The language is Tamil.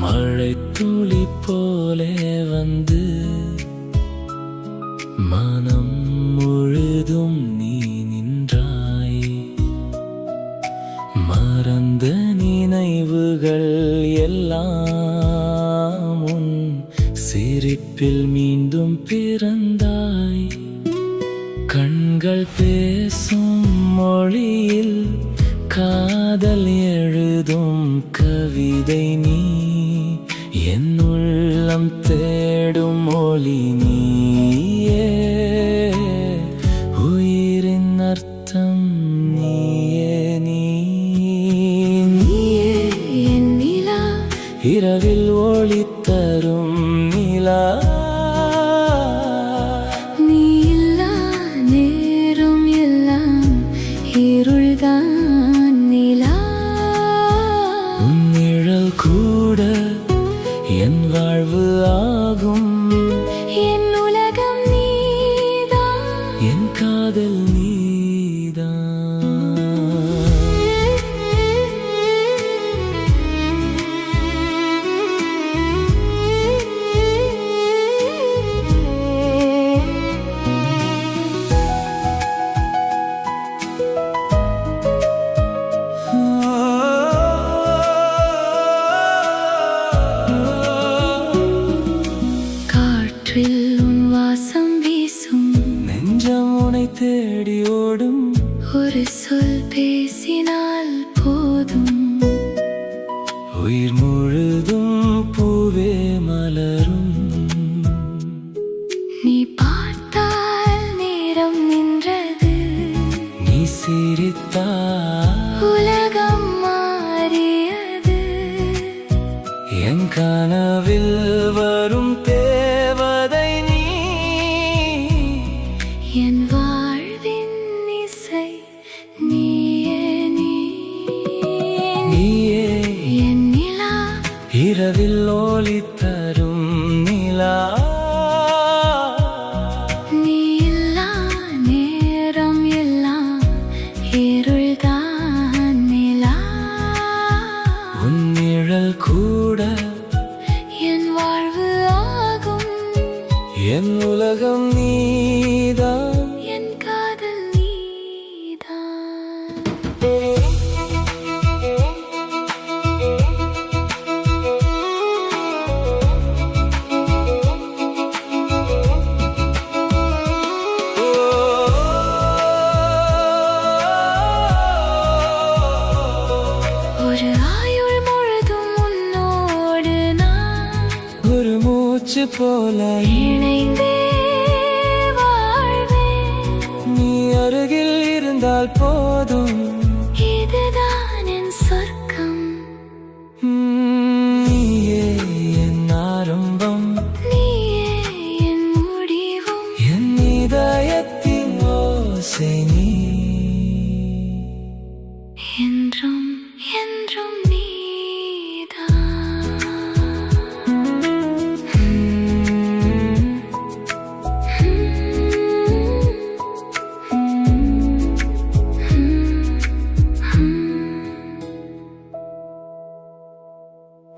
மழைத்துளி போலே வந்து மனம் முழுதும் நீ நின்றாய். மறந்த நினைவுகள் எல்லாம் உன் சிரிப்பில் மீண்டும் பிறந்தாய். கண்கள் பேசும் மொழியில் காதல் எழுதும் கவிதை நீ. என் உள்ளம் தேடும் மொழி நீயே. உயிரின் அர்த்தம் நீயே. நீயே என் நிலா, இரவில் ஒளி தரும் நிலா. நீ இல்லா நேரம் எல்லாம் இருள்தான் நிலா. உன் நிழல் கூட என் வாழ்வு ஆகும். என் உலகம் நீதான், என் காதல் நீதான். காற்றில் உன் வாசம் வீசும், நெஞ்சம் உனை தேடி ஓடும். ஒரு சொல் பேசினால் போதும். உயிர் முழுதும் பூவே மலரும். நீ பார்த்தால் நேரம் நின்றது. நீ சிரித்தால் உலகம் மாறியது. என் கனவில் வரும் தேவதை நீ. என் வாழ்வின் இசை நீயே. நீயே என் நிலா, இரவில் ஒளி தரும் நிலா. நீ இல்லா நேரம் எல்லாம் இருள்தான் நிலா. உன் நிழல் கூட என் வாழ்வு ஆகும். என் உலகம் நீதான். என் காதல் நீதான். ஒரு ஆயுள் முழுதும் உன்னோடு நான் ஒரு மூச்சு போல இணைந்தே வாழ்வேன். நீ அருகில் இருந்தால் போதும்.